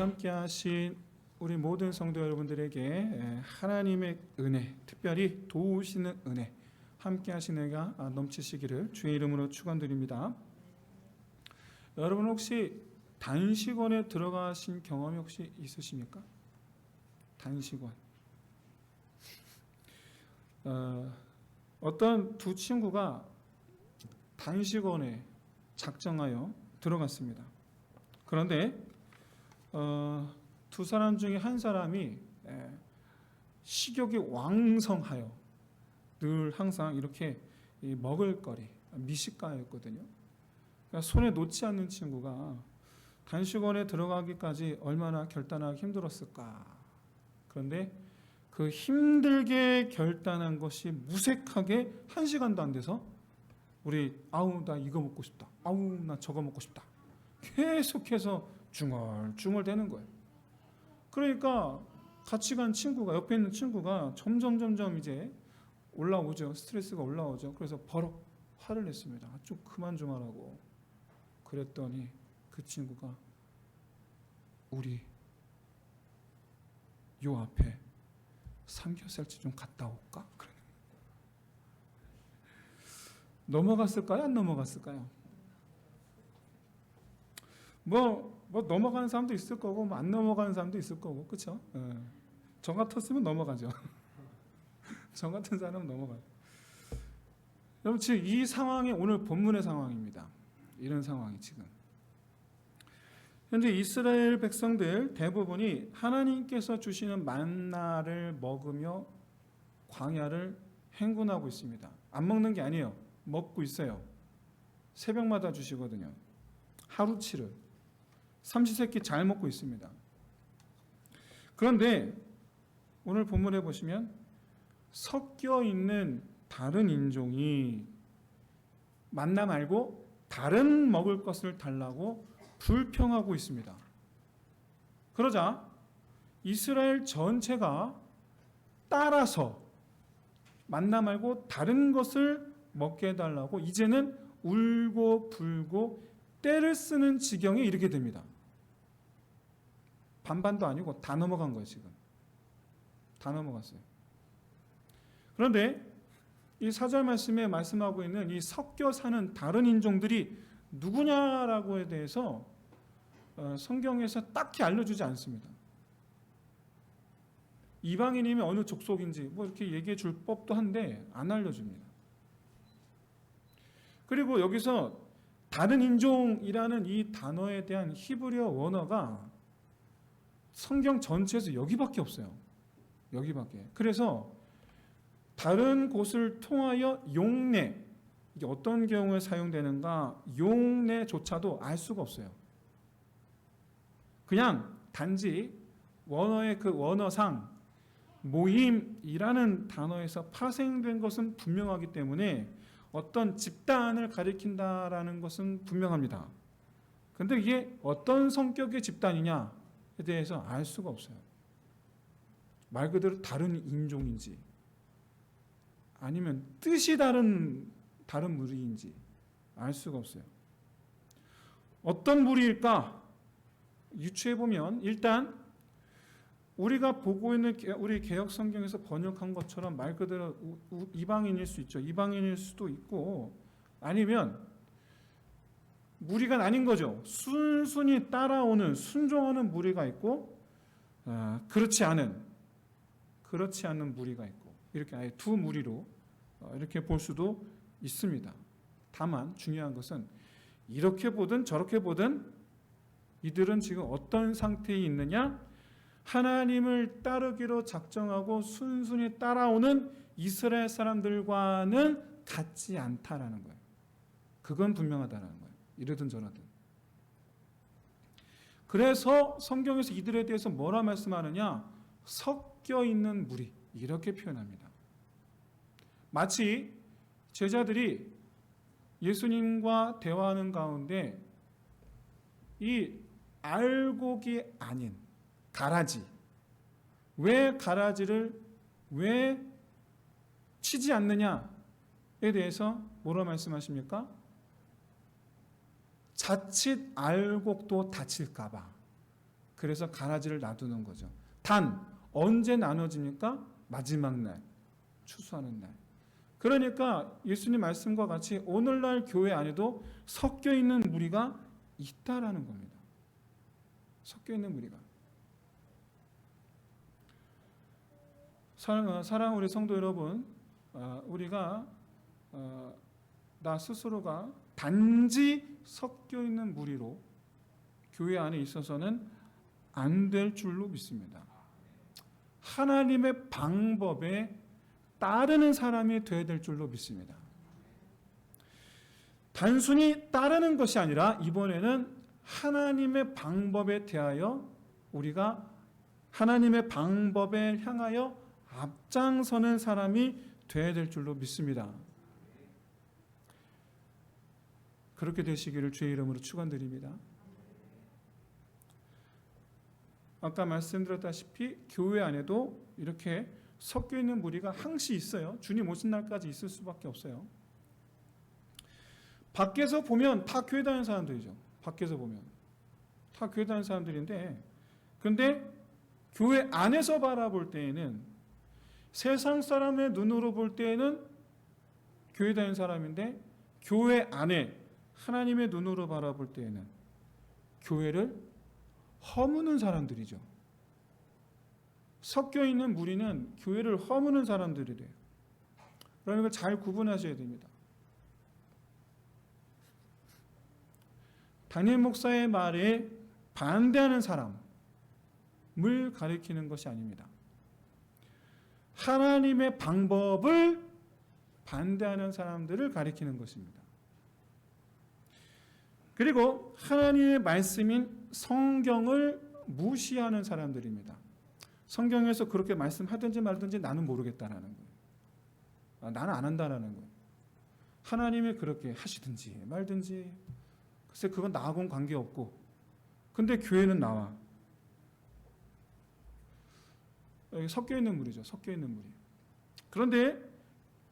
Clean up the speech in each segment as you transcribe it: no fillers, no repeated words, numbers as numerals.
함께 하신 우리 모든 성도 여러분들에게 하나님의 은혜, 특별히 도우시는 은혜, 함께 하신 은혜가 넘치시기를 주의 이름으로 축원드립니다. 여러분 혹시 단식원에 들어가신 경험이 혹시 있으십니까? 단식원. 어떤 두 친구가 단식원에 작정하여 들어갔습니다. 그런데 두 사람 중에 한 사람이 식욕이 왕성하여 늘 항상 이렇게 먹을거리, 미식가였거든요. 그러니까 손에 놓지 않는 친구가 단식원에 들어가기까지 얼마나 결단하기 힘들었을까. 그런데 그 힘들게 결단한 것이 무색하게 1시간도 안 돼서 나 이거 먹고 싶다. 나 저거 먹고 싶다. 계속해서 중얼중얼 대는 거예요. 그러니까 같이 간 친구가, 옆에 있는 친구가 점점 이제 올라오죠. 스트레스가 올라오죠. 그래서 버럭 화를 냈습니다. 좀 그만 좀 하라고. 그랬더니 그 친구가 우리 요 앞에 삼겹살집 좀 갔다 올까? 그러는 거예요. 넘어갔을까요? 안 넘어갔을까요? 뭐 넘어가는 사람도 있을 거고 안 넘어가는 사람도 있을 거고, 그렇죠? 저 같았으면 넘어가죠. 저 같은 사람은 넘어가요. 여러분 지금 이 상황이 오늘 본문의 상황입니다. 이런 상황이 지금 현재 이스라엘 백성들 대부분이 하나님께서 주시는 만나를 먹으며 광야를 행군하고 있습니다. 안 먹는 게 아니에요. 먹고 있어요. 새벽마다 주시거든요. 하루치를 삼시세끼 잘 먹고 있습니다. 그런데 오늘 본문에 보시면 섞여 있는 다른 인종이 만나 말고 다른 먹을 것을 달라고 불평하고 있습니다. 그러자 이스라엘 전체가 따라서 만나 말고 다른 것을 먹게 해달라고 이제는 울고 불고 떼를 쓰는 지경에 이르게 됩니다. 반반도 아니고 다 넘어간 거예요. 지금 다 넘어갔어요. 그런데 이 4절 말씀에 말씀하고 있는 이 섞여 사는 다른 인종들이 누구냐라고에 대해서 성경에서 딱히 알려주지 않습니다. 이방인이면 어느 족속인지 이렇게 얘기해 줄 법도 한데 안 알려줍니다. 그리고 여기서 다른 인종이라는 이 단어에 대한 히브리어 원어가 성경 전체에서 여기밖에 없어요. 여기밖에. 그래서 다른 곳을 통하여 용례, 이게 어떤 경우에 사용되는가, 용례조차도 알 수가 없어요. 그냥 단지 원어의 그 원어상 모임이라는 단어에서 파생된 것은 분명하기 때문에 어떤 집단을 가리킨다라는 것은 분명합니다. 그런데 이게 어떤 성격의 집단이냐에 대해서 알 수가 없어요. 말 그대로 다른 인종인지 아니면 뜻이 다른 무리인지 알 수가 없어요. 어떤 무리일까? 유추해보면 일단 우리가 보고 있는 우리 개역 성경에서 번역한 것처럼 말 그대로 이방인일 수 있죠. 이방인일 수도 있고 아니면 무리가 아닌 거죠. 순순히 따라오는 순종하는 무리가 있고 그렇지 않은 무리가 있고 이렇게 아예 두 무리로 이렇게 볼 수도 있습니다. 다만 중요한 것은 이렇게 보든 저렇게 보든 이들은 지금 어떤 상태에 있느냐? 하나님을 따르기로 작정하고 순순히 따라오는 이스라엘 사람들과는 같지 않다라는 거예요. 그건 분명하다는 거예요. 이러든 저러든. 그래서 성경에서 이들에 대해서 뭐라 말씀하느냐? 섞여 있는 무리 이렇게 표현합니다. 마치 제자들이 예수님과 대화하는 가운데 이 알곡이 아닌 가라지, 왜 가라지를 왜 치지 않느냐에 대해서 뭐라 말씀하십니까? 자칫 알곡도 다칠까 봐 그래서 가라지를 놔두는 거죠. 단 언제 나눠집니까? 마지막 날, 추수하는 날. 그러니까 예수님 말씀과 같이 오늘날 교회 안에도 섞여 있는 무리가 있다라는 겁니다. 섞여 있는 무리가. 사랑 우리 성도 여러분, 우리가 나 스스로가 단지 섞여 있는 무리로 교회 안에 있어서는 안 될 줄로 믿습니다. 하나님의 방법에 따르는 사람이 되어야 될 줄로 믿습니다. 단순히 따르는 것이 아니라 이번에는 하나님의 방법에 대하여 우리가 하나님의 방법에 향하여 앞장서는 사람이 되어야 될 줄로 믿습니다. 그렇게 되시기를 주의 이름으로 축원드립니다. 아까 말씀드렸다시피 교회 안에도 이렇게 섞여 있는 무리가 항시 있어요. 주님 오신 날까지 있을 수밖에 없어요. 밖에서 보면 다 교회 다니는 사람들이죠. 밖에서 보면 다 교회 다니는 사람들인데, 근데 교회 안에서 바라볼 때에는, 세상 사람의 눈으로 볼 때에는 교회 다니는 사람인데, 교회 안에 하나님의 눈으로 바라볼 때에는 교회를 허무는 사람들이죠. 섞여 있는 무리는 교회를 허무는 사람들이래요. 그러니까 잘 구분하셔야 됩니다. 담임 목사의 말에 반대하는 사람을 가리키는 것이 아닙니다. 하나님의 방법을 반대하는 사람들을 가리키는 것입니다. 그리고 하나님의 말씀인 성경을 무시하는 사람들입니다. 성경에서 그렇게 말씀하든지 말든지 나는 모르겠다라는 거예요. 나는 안 한다라는 거예요. 하나님이 그렇게 하시든지 말든지, 글쎄 그건 나하고는 관계없고, 근데 교회는 나와. 여기 섞여 있는 무리죠. 섞여 있는 무리. 그런데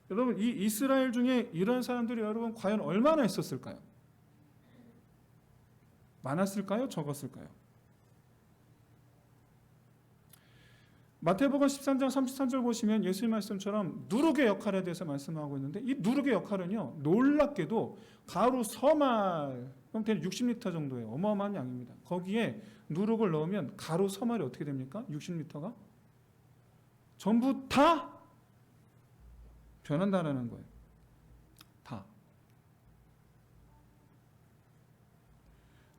여러분, 이 이스라엘 중에 이런 사람들이 여러분 과연 얼마나 있었을까요? 많았을까요? 적었을까요? 마태복음 13장 33절 보시면 예수님 말씀처럼 누룩의 역할에 대해서 말씀하고 있는데, 이 누룩의 역할은요, 놀랍게도 가루 서말, 그럼 대략 60리터 정도예요. 어마어마한 양입니다. 거기에 누룩을 넣으면 가루 서말이 어떻게 됩니까? 60리터가 전부 다 변한다라는 거예요. 다.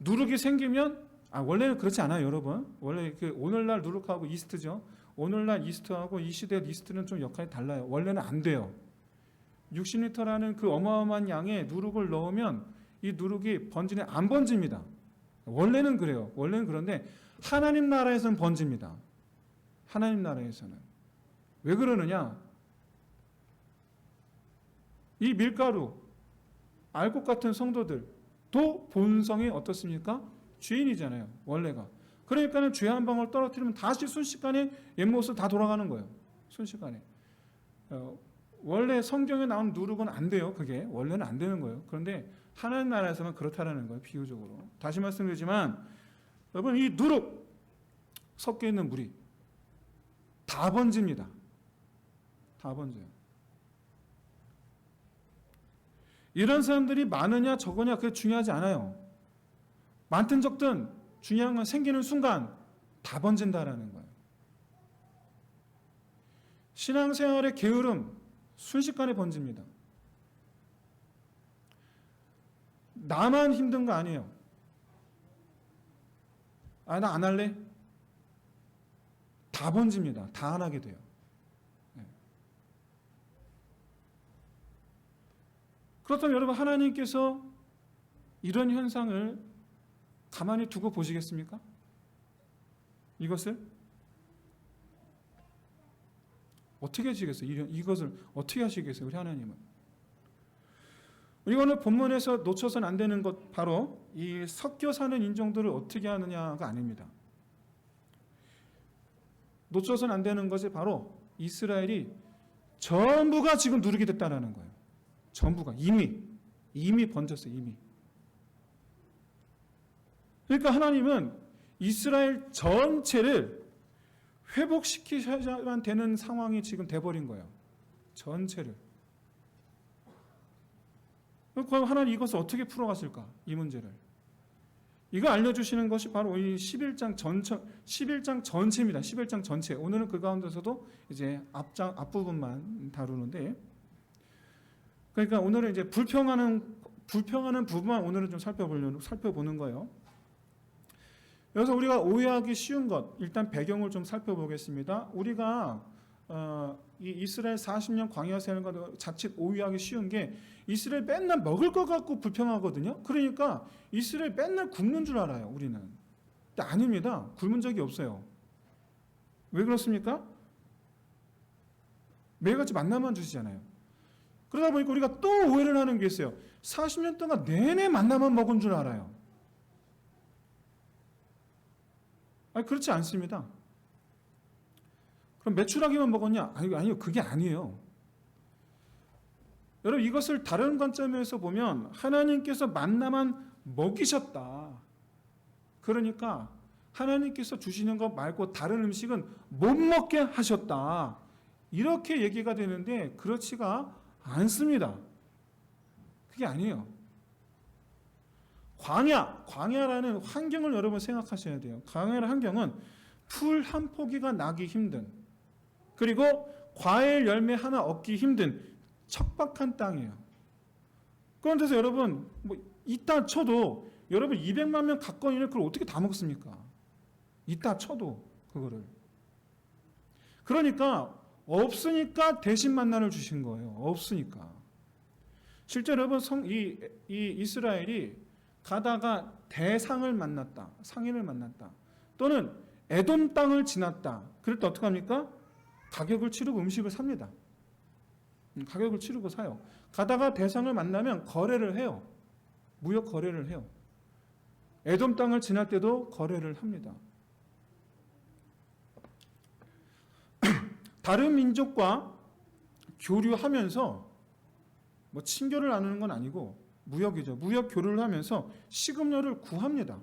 누룩이 생기면, 원래는 그렇지 않아요, 여러분. 원래 오늘날 누룩하고 이스트죠. 오늘날 이스트하고 이 시대 이스트는 좀 역할이 달라요. 원래는 안 돼요. 60리터라는 그 어마어마한 양의 누룩을 넣으면 이 누룩이 안 번집니다. 원래는 그래요. 원래는 그런데 하나님 나라에서는 번집니다. 하나님 나라에서는. 왜 그러느냐? 이 밀가루, 알곡 같은 성도들도 본성이 어떻습니까? 죄인이잖아요, 원래가. 그러니까 죄 한 방울 떨어뜨리면 다시 순식간에 옛모습 다 돌아가는 거예요. 순식간에. 원래 성경에 나온 누룩은 안 돼요. 그게 원래는 안 되는 거예요. 그런데 하나님 나라에서만 그렇다라는 거예요, 비유적으로. 다시 말씀드리지만 여러분, 이 누룩 섞여 있는 물이 다 번집니다. 다 번져요. 이런 사람들이 많으냐 적으냐 그게 중요하지 않아요. 많든 적든 중요한 건 생기는 순간 다 번진다라는 거예요. 신앙생활의 게으름 순식간에 번집니다. 나만 힘든 거 아니에요. 나 안 할래? 다 번집니다. 다 안 하게 돼요. 그렇다면 여러분, 하나님께서 이런 현상을 가만히 두고 보시겠습니까? 이것을 어떻게 하시겠어요? 이것을 어떻게 하시겠어요? 우리 하나님은. 이거는 본문에서 놓쳐서는 안 되는 것, 바로 이 섞여 사는 인종들을 어떻게 하느냐가 아닙니다. 놓쳐서는 안 되는 것이 바로 이스라엘이 전부가 지금 누르게 됐다는 거예요. 전부가 이미 번졌어요. 이미. 그러니까 하나님은 이스라엘 전체를 회복시키셔야만 되는 상황이 지금 돼버린 거예요. 전체를. 그럼 하나님 이것을 어떻게 풀어갔을까? 이 문제를. 이거 알려주시는 것이 바로 이 11장 전체입니다. 11장 전체. 오늘은 그 가운데서도 이제 앞부분만 다루는데, 그러니까 오늘은 이제 불평하는 부분만 오늘은 좀 살펴보는 거예요. 여기서 우리가 오해하기 쉬운 것, 일단 배경을 좀 살펴보겠습니다. 우리가 이 이스라엘 40년 광야 생활과 자칫 오해하기 쉬운 게, 이스라엘 맨날 먹을 것 갖고 불평하거든요. 그러니까 이스라엘 맨날 굶는 줄 알아요, 우리는. 근데 아닙니다. 굶은 적이 없어요. 왜 그렇습니까? 매일같이 만나만 주시잖아요. 그러다 보니까 우리가 또 오해를 하는 게 있어요. 40년 동안 내내 만나만 먹은 줄 알아요. 아니, 그렇지 않습니다. 그럼 메추라기만 먹었냐? 아니요. 그게 아니에요. 여러분, 이것을 다른 관점에서 보면 하나님께서 만나만 먹이셨다. 그러니까 하나님께서 주시는 것 말고 다른 음식은 못 먹게 하셨다. 이렇게 얘기가 되는데 그렇지가 않습니다. 그게 아니에요. 광야라는 환경을 여러분 생각하셔야 돼요. 광야라는 환경은 풀 한 포기가 나기 힘든, 그리고 과일 열매 하나 얻기 힘든 척박한 땅이에요. 그런데서 여러분 있다 쳐도 여러분 200만 명 가까이는 그걸 어떻게 다 먹습니까? 있다 쳐도 그거를. 그러니까 없으니까 대신 만나를 주신 거예요. 없으니까. 실제 여러분 이 이스라엘이 가다가 대상을 만났다, 상인을 만났다, 또는 에돔 땅을 지났다. 그럴 때 어떻게 합니까? 가격을 치르고 음식을 삽니다. 가격을 치르고 사요. 가다가 대상을 만나면 거래를 해요. 무역 거래를 해요. 에돔 땅을 지날 때도 거래를 합니다. 다른 민족과 교류하면서 친교를 나누는 건 아니고 무역이죠. 무역 교류를 하면서 식음료를 구합니다.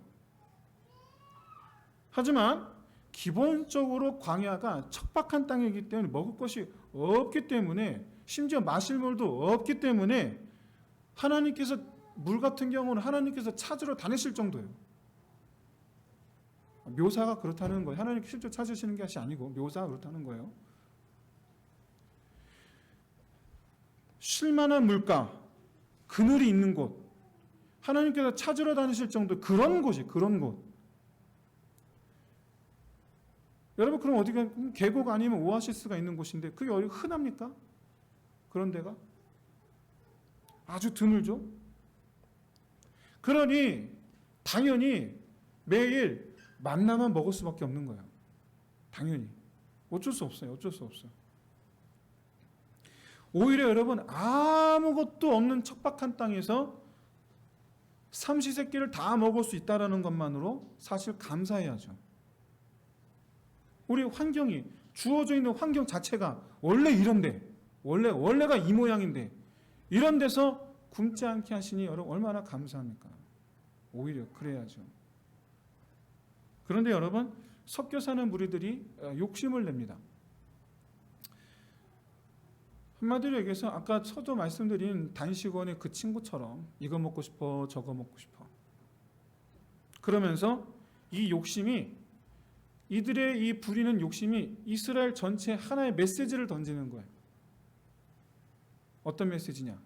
하지만 기본적으로 광야가 척박한 땅이기 때문에 먹을 것이 없기 때문에, 심지어 마실 물도 없기 때문에 하나님께서 물 같은 경우는 하나님께서 찾으러 다니실 정도예요. 묘사가 그렇다는 거예요. 하나님 실제 찾으시는 것이 아니고 묘사가 그렇다는 거예요. 쉴만한 물가, 그늘이 있는 곳, 하나님께서 찾으러 다니실 정도, 그런 곳이, 그런 곳. 여러분, 그럼 어디가 계곡 아니면 오아시스가 있는 곳인데 그게 어디 흔합니까? 그런 데가 아주 드물죠. 그러니 당연히 매일 만나만 먹을 수밖에 없는 거예요. 당연히 어쩔 수 없어요. 어쩔 수 없어요. 오히려 여러분, 아무것도 없는 척박한 땅에서 삼시세끼를 다 먹을 수 있다는 것만으로 사실 감사해야죠. 우리 환경이, 주어져 있는 환경 자체가 원래 이런데, 원래가 이 모양인데, 이런 데서 굶지 않게 하시니 여러분 얼마나 감사합니까? 오히려 그래야죠. 그런데 여러분, 섞여 사는 무리들이 욕심을 냅니다. 한마디로 얘기해서 아까 서도 말씀드린 단식원의 그 친구처럼 이거 먹고 싶어, 저거 먹고 싶어. 그러면서 이 욕심이, 이들의 이 부리는 욕심이 이스라엘 전체에 하나의 메시지를 던지는 거예요. 어떤 메시지냐?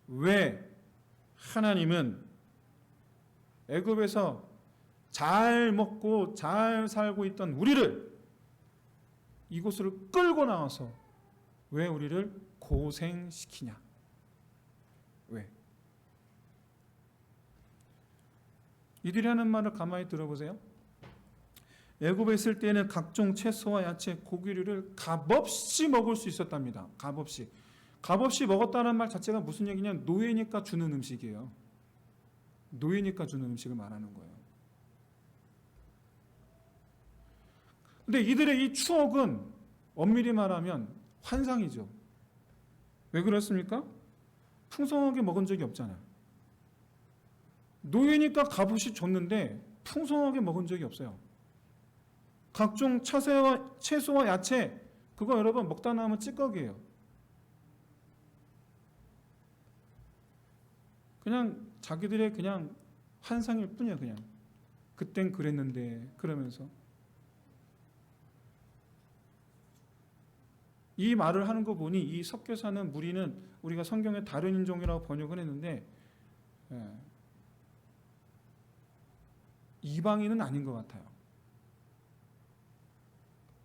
왜 하나님은 애굽에서 잘 먹고 잘 살고 있던 우리를 이곳으로 끌고 나와서 왜 우리를 고생시키냐? 왜? 이들이 하는 말을 가만히 들어보세요. 애굽에 있을 때는 각종 채소와 야채, 고기류를 값없이 먹을 수 있었답니다. 값없이. 값없이 먹었다는 말 자체가 무슨 얘기냐? 노예니까 주는 음식이에요. 노예니까 주는 음식을 말하는 거예요. 근데 이들의 이 추억은 엄밀히 말하면 환상이죠. 왜 그렇습니까? 풍성하게 먹은 적이 없잖아요. 노예니까 값없이 줬는데 풍성하게 먹은 적이 없어요. 각종 채소와 야채, 그거 여러분 먹다 남으면 찌꺼기예요. 그냥 자기들의 그냥 환상일 뿐이에요. 그냥 그땐 그랬는데 그러면서 이 말을 하는 거 보니 이 섞여 사는 무리는 우리가 성경에 다른 인종이라고 번역을 했는데 이방인은 아닌 것 같아요.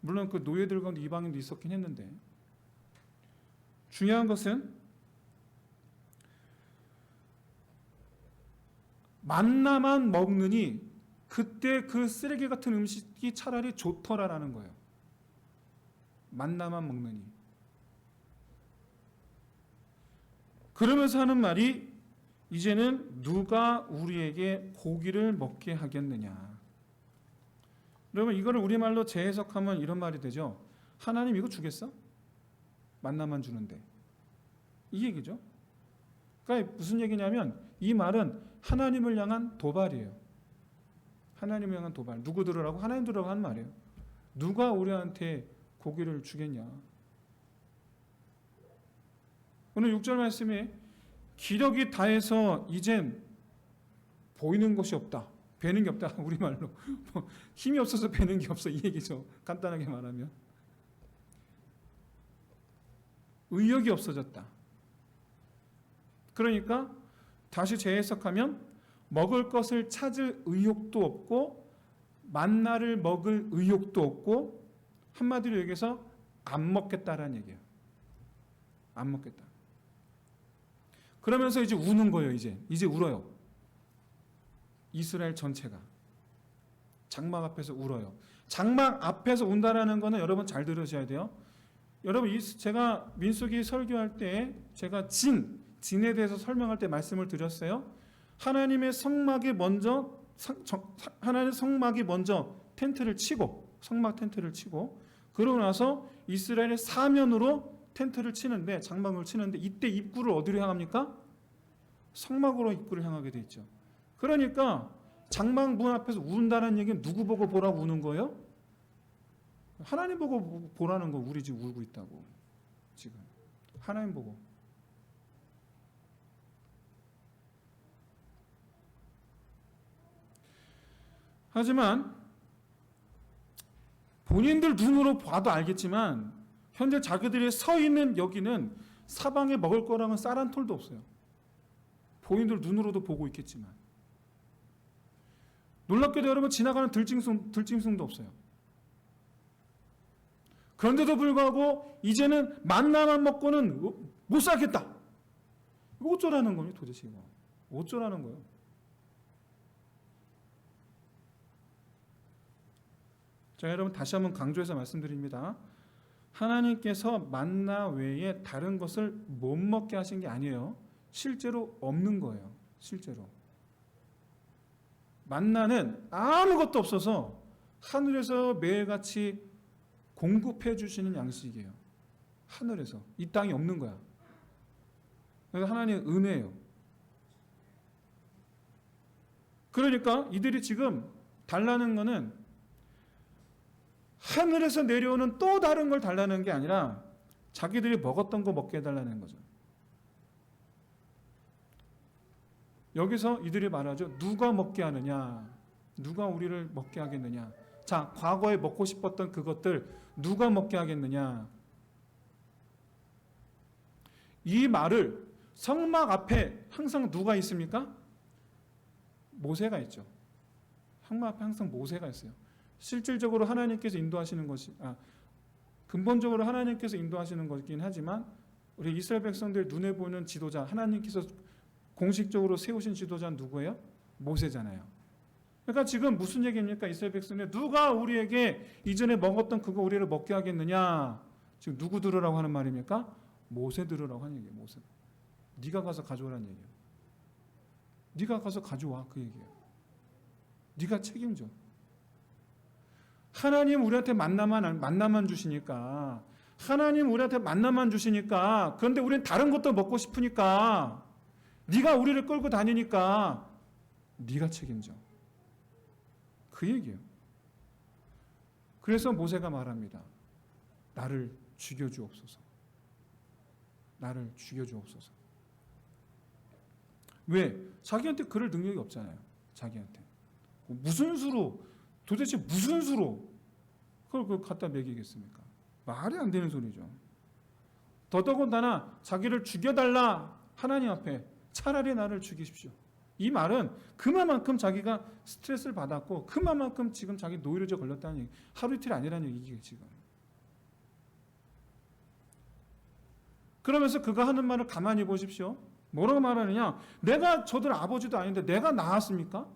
물론 그 노예들 가운데 이방인도 있었긴 했는데 중요한 것은 만나만 먹느니 그때 그 쓰레기 같은 음식이 차라리 좋더라라는 거예요. 만나만 먹느니. 그러면서 하는 말이 이제는 누가 우리에게 고기를 먹게 하겠느냐. 여러분 이거를 우리말로 재해석하면 이런 말이 되죠. 하나님 이거 주겠어? 만나만 주는데. 이 얘기죠. 그러니까 무슨 얘기냐면 이 말은 하나님을 향한 도발이에요. 하나님을 향한 도발. 누구 들으라고? 하나님 들으라고 하는 말이에요. 누가 우리한테 고기를 주겠냐. 오늘 6절 말씀에 기력이 다해서 이젠 보이는 것이 없다. 배는 게 없다. 우리말로. 힘이 없어서 배는 게 없어. 이 얘기죠. 간단하게 말하면. 의욕이 없어졌다. 그러니까 다시 재해석하면 먹을 것을 찾을 의욕도 없고 만나를 먹을 의욕도 없고 한마디로 얘기해서 안 먹겠다라는 얘기예요. 안 먹겠다. 그러면서 이제 우는 거예요. 이제 울어요. 이스라엘 전체가 장막 앞에서 울어요. 장막 앞에서 운다라는 거는 여러분 잘 들으셔야 돼요. 여러분 제가 민수기 설교할 때 제가 진에 대해서 설명할 때 말씀을 드렸어요. 하나님의 성막이 먼저 텐트를 치고 성막 텐트를 치고 그러고 나서 이스라엘의 사면으로 텐트를 치는데 장막을 치는데 이때 입구를 어디로 향합니까? 성막으로 입구를 향하게 돼 있죠. 그러니까 장막 문 앞에서 운다는 얘기는 누구 보고 보라고 우는 거예요? 하나님 보고 보라는 거. 우리 지금 울고 있다고. 지금 하나님 보고. 하지만 본인들 눈으로 봐도 알겠지만 현재 자기들이 서 있는 여기는 사방에 먹을 거랑은 쌀 한 톨도 없어요. 본인들 눈으로도 보고 있겠지만 놀랍게도 여러분 지나가는 들짐승도 없어요. 그런데도 불구하고 이제는 만나만 먹고는 못 살겠다. 이거 어쩌라는 거니 도대체 이거. 어쩌라는 거예요. 자, 여러분 다시 한번 강조해서 말씀드립니다. 하나님께서 만나 외에 다른 것을 못 먹게 하신 게 아니에요. 실제로 없는 거예요. 실제로. 만나는 아무것도 없어서 하늘에서 매일같이 공급해 주시는 양식이에요. 하늘에서. 이 땅이 없는 거야. 그러니까 하나님의 은혜예요. 그러니까 이들이 지금 달라는 거는 하늘에서 내려오는 또 다른 걸 달라는 게 아니라 자기들이 먹었던 거 먹게 해달라는 거죠. 여기서 이들이 말하죠. 누가 먹게 하느냐? 누가 우리를 먹게 하겠느냐? 자, 과거에 먹고 싶었던 그것들 누가 먹게 하겠느냐? 이 말을 성막 앞에 항상 누가 있습니까? 모세가 있죠. 성막 앞에 항상 모세가 있어요. 실질적으로 하나님께서 인도하시는 것이 근본적으로 하나님께서 인도하시는 것이긴 하지만 우리 이스라엘 백성들 눈에 보이는 지도자 하나님께서 공식적으로 세우신 지도자는 누구예요? 모세잖아요. 그러니까 지금 무슨 얘기입니까? 이스라엘 백성들 누가 우리에게 이전에 먹었던 그거 우리를 먹게 하겠느냐? 지금 누구 들으라고 하는 말입니까? 모세 들으라고 하는 얘기예요. 모세. 네가 가서 가져오라는 얘기예요. 네가 가서 가져와 그 얘기예요. 네가 책임져. 하나님 우리한테 만나만 주시니까 하나님 우리한테 만나만 주시니까 그런데 우리는 다른 것도 먹고 싶으니까 네가 우리를 끌고 다니니까 네가 책임져. 그 얘기예요. 그래서 모세가 말합니다. 나를 죽여주옵소서. 나를 죽여주옵소서. 왜? 자기한테 그럴 능력이 없잖아요. 자기한테. 무슨 수로, 도대체 무슨 수로 그걸 갖다 먹이겠습니까? 말이 안 되는 소리죠. 더더군다나 자기를 죽여달라 하나님 앞에 차라리 나를 죽이십시오. 이 말은 그만큼 자기가 스트레스를 받았고 그만큼 지금 자기 노이로제 걸렸다는 얘기, 하루 이틀이 아니라는 얘기예요 지금. 그러면서 그가 하는 말을 가만히 보십시오. 뭐라고 말하느냐? 내가 저들 아버지도 아닌데 내가 낳았습니까?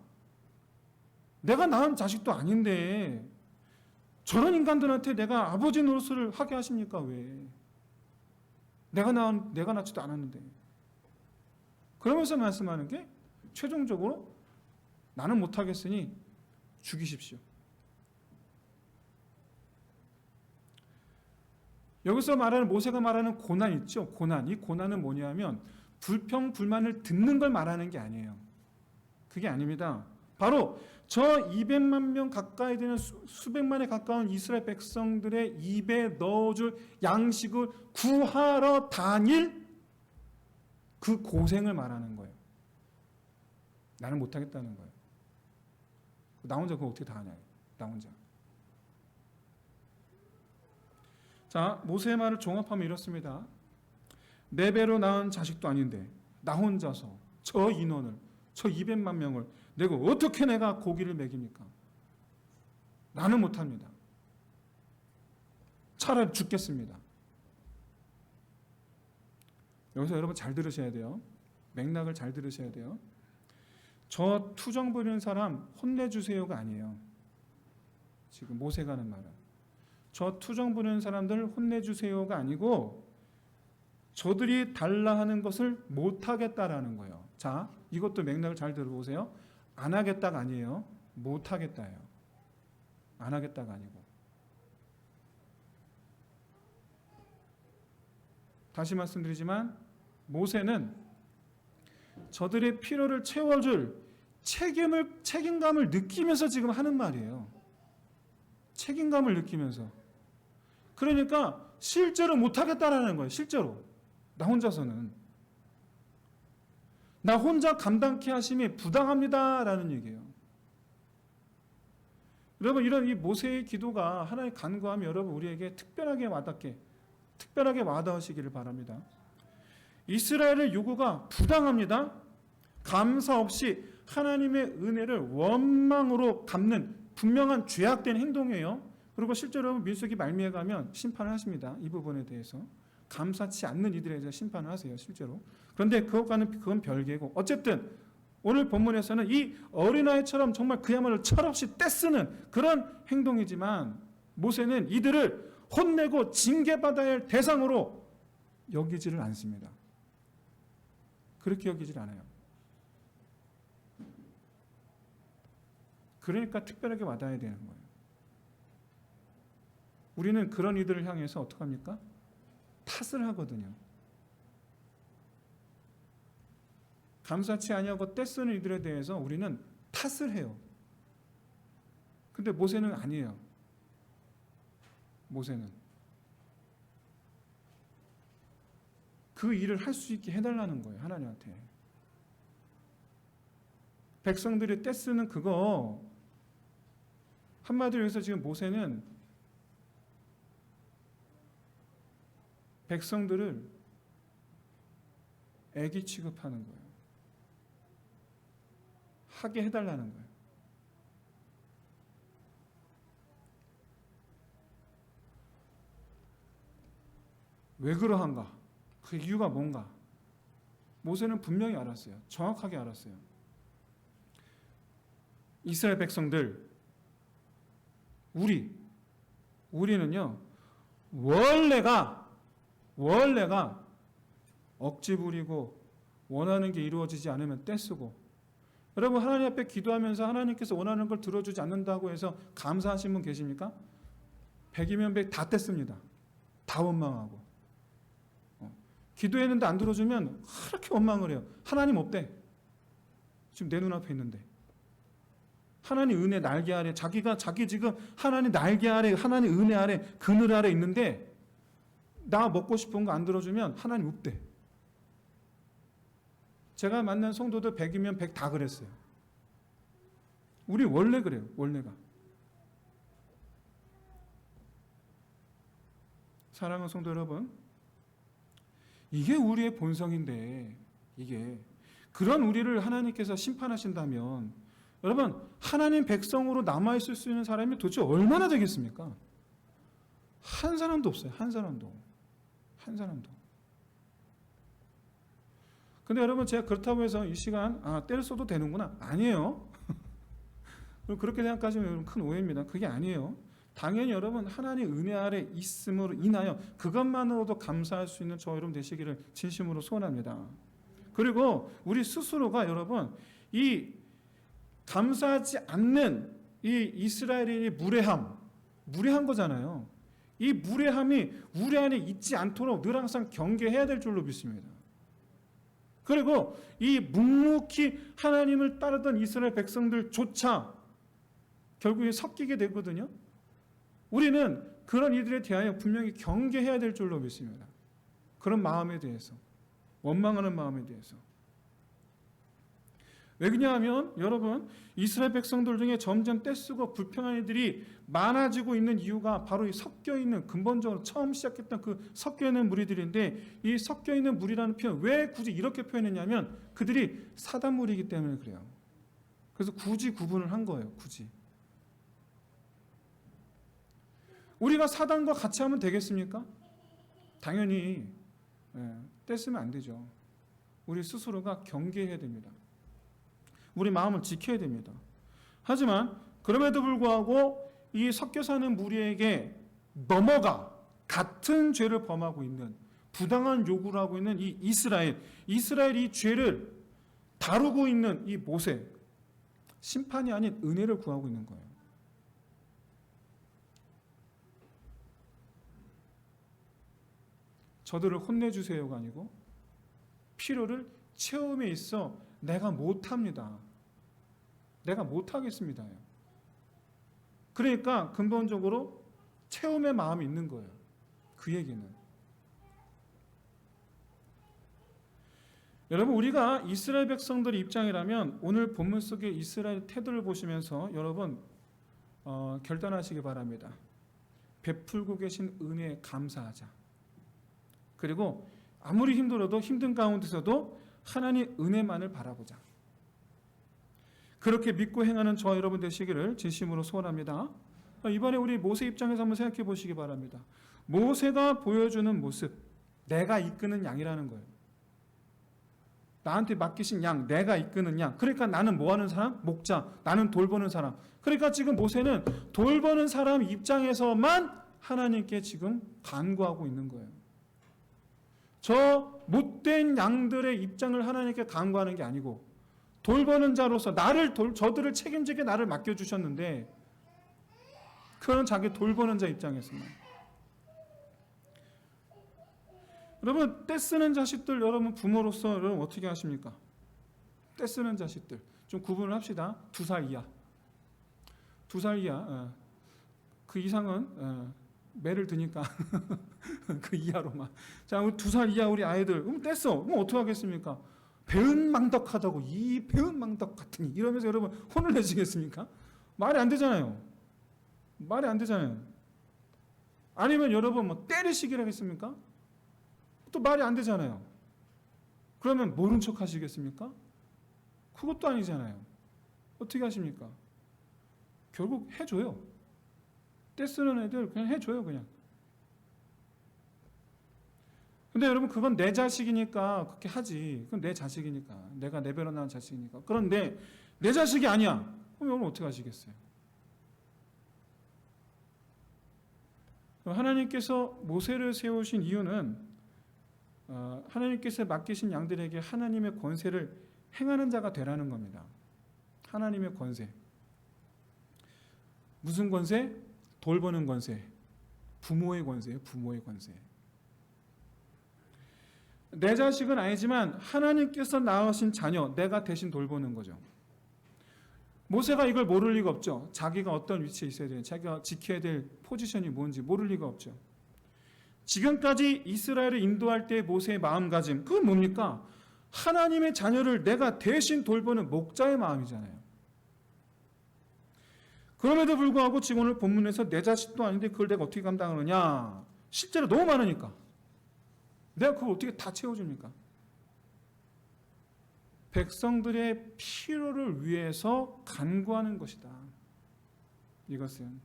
내가 낳은 자식도 아닌데 저런 인간들한테 내가 아버지 노릇을 하게 하십니까? 왜? 내가 낳지도 않았는데. 그러면서 말씀하는 게 최종적으로 나는 못하겠으니 죽이십시오. 여기서 말하는 모세가 말하는 고난 있죠. 고난. 이 고난은 뭐냐면 불평 불만을 듣는 걸 말하는 게 아니에요. 그게 아닙니다. 바로 저 200만 명 가까이 되는 수백만에 가까운 이스라엘 백성들의 입에 넣어줄 양식을 구하러 다닐 그 고생을 말하는 거예요. 나는 못하겠다는 거예요. 나 혼자 그거 어떻게 다 하냐. 나 혼자. 자, 모세의 말을 종합하면 이렇습니다. 내 배로 낳은 자식도 아닌데 나 혼자서 저 인원을, 저 200만 명을 어떻게 내가 고기를 먹입니까? 나는 못합니다. 차라리 죽겠습니다. 여기서 여러분 잘 들으셔야 돼요. 맥락을 잘 들으셔야 돼요. 저 투정 부리는 사람 혼내주세요가 아니에요. 지금 모세가 하는 말은. 저 투정 부리는 사람들 혼내주세요가 아니고 저들이 달라 하는 것을 못하겠다라는 거예요. 자, 이것도 맥락을 잘 들어보세요. 안 하겠다가 아니에요. 못하겠다예요. 안 하겠다가 아니고. 다시 말씀드리지만 모세는 저들의 필요를 채워줄 책임감을 느끼면서 지금 하는 말이에요. 책임감을 느끼면서. 그러니까 실제로 못하겠다라는 거예요. 실제로. 나 혼자서는. 나 혼자 감당케 하심이 부당합니다라는 얘기예요. 여러분 이런 이 모세의 기도가 하나의 간구함이 여러분 우리에게 특별하게 와닿으시기를 바랍니다. 이스라엘의 요구가 부당합니다. 감사 없이 하나님의 은혜를 원망으로 갚는 분명한 죄악된 행동이에요. 그리고 실제로 민수기 말미에 가면 심판을 하십니다. 이 부분에 대해서. 감사치 않는 이들에 대해서 심판을 하세요. 실제로. 그런데 그건 별개고 어쨌든 오늘 본문에서는 이 어린아이처럼 정말 그야말로 철없이 떼쓰는 그런 행동이지만 모세는 이들을 혼내고 징계받아야 할 대상으로 여기지를 않습니다. 그렇게 여기질 않아요. 그러니까 특별하게 와닿아야 되는 거예요. 우리는 그런 이들을 향해서 어떻게 합니까? 탓을 하거든요. 감사치 아니하고 떼쓰는 이들에 대해서 우리는 탓을 해요. 근데 모세는 아니에요. 모세는 그 일을 할 수 있게 해달라는 거예요. 하나님한테. 백성들이 떼쓰는 그거 한마디로 해서 지금 모세는 백성들을 애기 취급하는 거예요. 하게 해달라는 거예요. 왜 그러한가? 그 이유가 뭔가? 모세는 분명히 알았어요. 정확하게 알았어요. 이스라엘 백성들, 우리는요, 원래가 억지 부리고 원하는 게 이루어지지 않으면 떼쓰고, 여러분 하나님 앞에 기도하면서 하나님께서 원하는 걸 들어주지 않는다고 해서 감사하신 분 계십니까? 100이면 100 다 떼씁니다. 다 원망하고. 기도했는데 안 들어주면 그렇게 원망을 해요. 하나님 없대. 지금 내 눈앞에 있는데. 하나님 은혜 날개 아래 자기 지금 하나님 날개 아래 하나님 은혜 아래 그늘 아래 있는데 나 먹고 싶은 거 안 들어주면 하나님 없대. 제가 만난 성도들 100이면 100 다 그랬어요. 우리 원래 그래요. 원래가. 사랑하는 성도 여러분, 이게 우리의 본성인데 이게 그런 우리를 하나님께서 심판하신다면 여러분 하나님 백성으로 남아있을 수 있는 사람이 도대체 얼마나 되겠습니까? 한 사람도 없어요. 한 사람도. 근데 여러분 제가 그렇다고 해서 이 시간 때를 써도 되는구나. 아니에요. 그렇게 생각하시면 여러분 큰 오해입니다. 그게 아니에요. 당연히 여러분 하나님 은혜 아래 있음으로 인하여 그것만으로도 감사할 수 있는 저 여러분 되시기를 진심으로 소원합니다. 그리고 우리 스스로가 여러분 이 감사하지 않는 이 이스라엘인의 무례한 거잖아요. 이 무례함이 우리 안에 있지 않도록 늘 항상 경계해야 될 줄로 믿습니다. 그리고 이 묵묵히 하나님을 따르던 이스라엘 백성들조차 결국에 섞이게 되거든요. 우리는 그런 이들에 대하여 분명히 경계해야 될 줄로 믿습니다. 그런 마음에 대해서, 원망하는 마음에 대해서. 왜 그러냐면 여러분 이스라엘 백성들 중에 점점 떼쓰고 불평한 이들이 많아지고 있는 이유가 바로 이 섞여있는 근본적으로 처음 시작했던 그 섞여있는 무리들인데 이 섞여있는 무리라는 표현 왜 굳이 이렇게 표현했냐면 그들이 사단 무리이기 때문에 그래요. 그래서 굳이 구분을 한 거예요. 굳이. 우리가 사단과 같이 하면 되겠습니까? 당연히 떼쓰면 안 되죠. 우리 스스로가 경계해야 됩니다. 우리 마음을 지켜야 됩니다. 하지만 그럼에도 불구하고 이 섞여 사는 무리에게 넘어가 같은 죄를 범하고 있는 부당한 요구를 하고 있는 이 이스라엘 이 죄를 다루고 있는 이 모세 심판이 아닌 은혜를 구하고 있는 거예요. 저들을 혼내주세요가 아니고 필요를 채움에 있어 내가 못합니다. 내가 못하겠습니다. 그러니까 근본적으로 채움의 마음이 있는 거예요. 그 얘기는. 여러분 우리가 이스라엘 백성들의 입장이라면 오늘 본문 속의 이스라엘 태도를 보시면서 여러분 결단하시기 바랍니다. 베풀고 계신 은혜에 감사하자. 그리고 아무리 힘들어도 힘든 가운데서도 하나님 은혜만을 바라보자. 그렇게 믿고 행하는 저와 여러분 되시기를 진심으로 소원합니다. 이번에 우리 모세 입장에서 한번 생각해 보시기 바랍니다. 모세가 보여주는 모습, 내가 이끄는 양이라는 거예요. 나한테 맡기신 양, 내가 이끄는 양. 그러니까 나는 뭐 하는 사람? 목자. 나는 돌보는 사람. 그러니까 지금 모세는 돌보는 사람 입장에서만 하나님께 지금 간구하고 있는 거예요. 저 못된 양들의 입장을 하나님께 간구하는 게 아니고 돌보는 자로서 저들을 책임지게 나를 맡겨주셨는데 그건 자기 돌보는 자 입장에서만. 여러분 떼쓰는 자식들 여러분 부모로서 여러분 어떻게 하십니까? 떼쓰는 자식들 좀 구분을 합시다. 2살 이하 2살 이하 그 이상은 매를 드니까 그 이하로만. 자, 2살 이하 우리 아이들 뗐어. 그럼 어떻게 하겠습니까? 배은망덕하다고 이 배은망덕 같으니 이러면서 여러분 혼을 내시겠습니까? 말이 안 되잖아요. 말이 안 되잖아요. 아니면 여러분 뭐 때리시기를 하겠습니까? 또 말이 안 되잖아요. 그러면 모른 척 하시겠습니까? 그것도 아니잖아요. 어떻게 하십니까? 결국 해줘요. 떼쓰는 애들 그냥 해줘요. 그냥. 근데 여러분 그건 내 자식이니까 그렇게 하지. 그건 내 자식이니까. 내가 내버려 놓은 자식이니까. 그런데 내 자식이 아니야. 그럼 여러분 어떻게 하시겠어요? 하나님께서 모세를 세우신 이유는 하나님께서 맡기신 양들에게 하나님의 권세를 행하는 자가 되라는 겁니다. 하나님의 권세. 무슨 권세? 돌보는 권세. 부모의 권세예요. 부모의 권세. 내 자식은 아니지만 하나님께서 낳으신 자녀, 내가 대신 돌보는 거죠. 모세가 이걸 모를 리가 없죠. 자기가 어떤 위치에 있어야 되는, 자기가 지켜야 될 포지션이 뭔지 모를 리가 없죠. 지금까지 이스라엘을 인도할 때 모세의 마음가짐, 그건 뭡니까? 하나님의 자녀를 내가 대신 돌보는 목자의 마음이잖아요. 그럼에도 불구하고 지금 오늘 본문에서 내 자식도 아닌데 그걸 내가 어떻게 감당하느냐? 실제로 너무 많으니까 내가 그걸 어떻게 다 채워줍니까? 백성들의 필요를 위해서 간구하는 것이다. 이것은.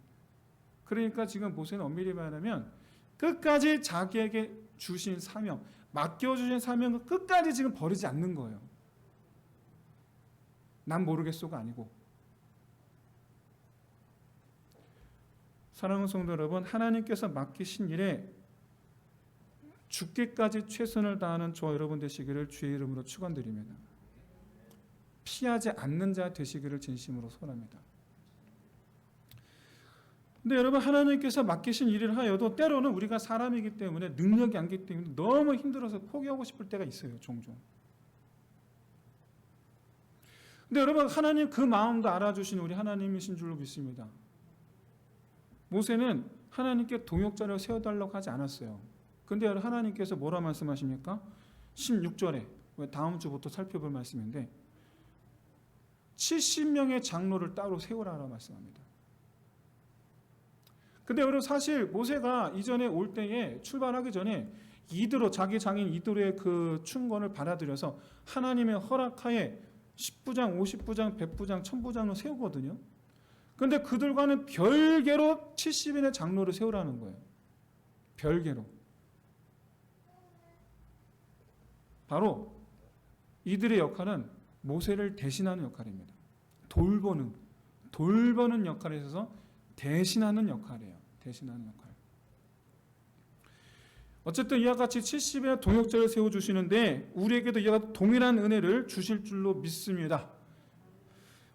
그러니까 지금 모세는 엄밀히 말하면 끝까지 자기에게 주신 사명, 맡겨주신 사명을 끝까지 지금 버리지 않는 거예요. 난 모르겠소가 아니고. 사랑하는 성도 여러분, 하나님께서 맡기신 일에 죽기까지 최선을 다하는 저와 여러분 되시기를 주의 이름으로 축원드립니다. 피하지 않는 자 되시기를 진심으로 소원합니다. 근데 여러분, 하나님께서 맡기신 일을 하여도 때로는 우리가 사람이기 때문에 능력이 안기 때문에 너무 힘들어서 포기하고 싶을 때가 있어요. 종종. 근데 여러분, 하나님 그 마음도 알아주신 우리 하나님이신 줄로 믿습니다. 모세는 하나님께 동역자를 세워달라고 하지 않았어요. 근데 하나님께서 뭐라 말씀하십니까? 16절에 다음 주부터 살펴볼 말씀인데 70명의 장로를 따로 세우라고 말씀합니다. 근데 여러분, 사실 모세가 이전에 올 때에 출발하기 전에 이드로, 자기 장인 이드로의 그 충건을 받아들여서 하나님의 허락하에 10부장, 50부장, 100부장, 1000부장을 세우거든요. 근데 그들과는 별개로 70인의 장로를 세우라는 거예요. 별개로. 바로 이들의 역할은 모세를 대신하는 역할입니다. 돌보는 역할에 있어서 대신하는 역할이에요. 대신하는 역할. 어쨌든 이와 같이 70의 동역자를 세워주시는데 우리에게도 이와 같은 동일한 은혜를 주실 줄로 믿습니다.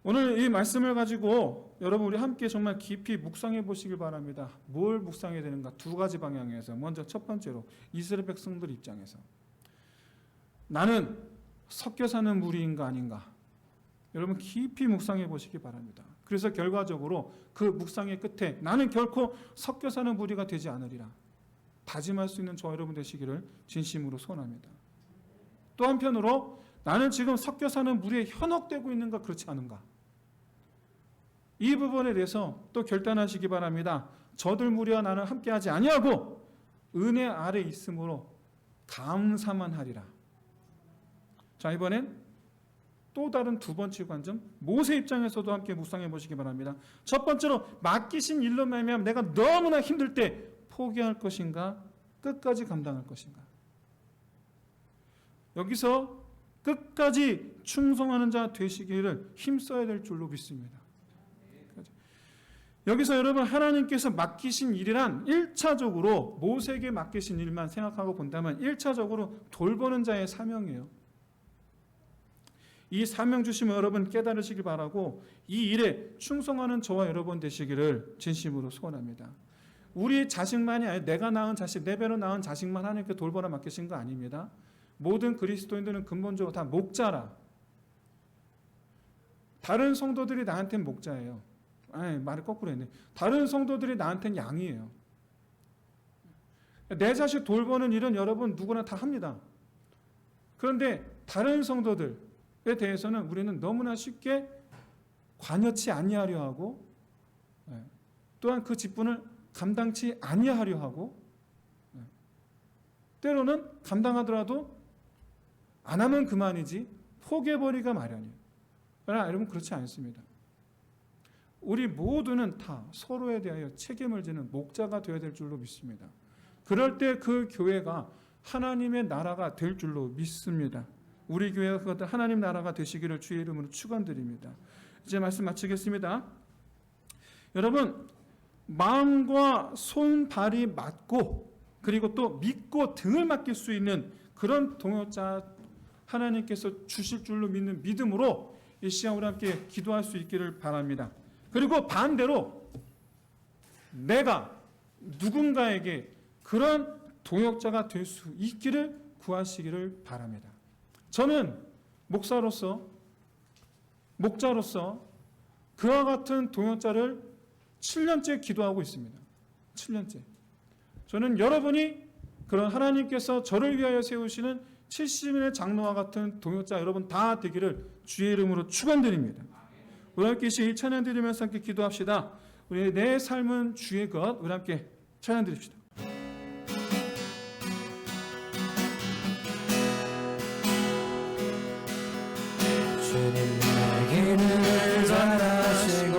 오늘 이 말씀을 가지고 여러분 우리 함께 정말 깊이 묵상해 보시길 바랍니다. 뭘 묵상해야 되는가? 두 가지 방향에서. 먼저 첫 번째로 이스라엘 백성들 입장에서 나는 섞여 사는 무리인가 아닌가? 여러분 깊이 묵상해 보시기 바랍니다. 그래서 결과적으로 그 묵상의 끝에 나는 결코 섞여 사는 무리가 되지 않으리라 다짐할 수 있는 저와 여러분 되시기를 진심으로 소원합니다. 또 한편으로 나는 지금 섞여 사는 무리에 현혹되고 있는가 그렇지 않은가? 이 부분에 대해서 또 결단하시기 바랍니다. 저들 무리와 나는 함께하지 아니하고 은혜 아래 있으므로 감사만 하리라. 자, 이번엔 또 다른 두 번째 관점, 모세 입장에서도 함께 묵상해 보시기 바랍니다. 첫 번째로 맡기신 일로 말미암아 내가 너무나 힘들 때 포기할 것인가 끝까지 감당할 것인가. 여기서 끝까지 충성하는 자 되시기를 힘써야 될 줄로 믿습니다. 여기서 여러분 하나님께서 맡기신 일이란 1차적으로 모세에게 맡기신 일만 생각하고 본다면 1차적으로 돌보는 자의 사명이에요. 이 사명 주심을 여러분 깨달으시기 바라고 이 일에 충성하는 저와 여러분 되시기를 진심으로 소원합니다. 우리 자식만이 아니라 내가 낳은 자식, 내 배로 낳은 자식만 하나님께 돌보라 맡기신 거 아닙니다. 모든 그리스도인들은 근본적으로 다 목자라. 다른 성도들이 나한테는 목자예요. 아니, 말을 거꾸로 했네. 다른 성도들이 나한테는 양이에요. 내 자식 돌보는 일은 여러분 누구나 다 합니다. 그런데 다른 성도들에 대해서는 우리는 너무나 쉽게 관여치 아니하려 하고 또한 그 직분을 감당치 아니하려 하고 때로는 감당하더라도 안 하면 그만이지 포기해버리기가 마련이에요. 그러나 여러분 그렇지 않습니다. 우리 모두는 다 서로에 대하여 책임을 지는 목자가 되어야 될 줄로 믿습니다. 그럴 때 그 교회가 하나님의 나라가 될 줄로 믿습니다. 우리 교회가 그것도 하나님 나라가 되시기를 주의 이름으로 축원드립니다. 이제 말씀 마치겠습니다. 여러분 마음과 손, 발이 맞고 그리고 또 믿고 등을 맡길 수 있는 그런 동역자 하나님께서 주실 줄로 믿는 믿음으로 이 시간 우리 함께 기도할 수 있기를 바랍니다. 그리고 반대로 내가 누군가에게 그런 동역자가 될 수 있기를 구하시기를 바랍니다. 저는 목자로서 그와 같은 동역자를 7년째 기도하고 있습니다. 7년째. 저는 여러분이 그런 하나님께서 저를 위하여 세우시는 70인의 장로와 같은 동역자 여러분 다 되기를 주의 이름으로 축원드립니다. 우리 함께 이 찬양 드리면서 함께 기도합시다. 우리 내 삶은 주의 것. 우리 함께 찬양 드립시다. 주님 나에게 늘 잘하시고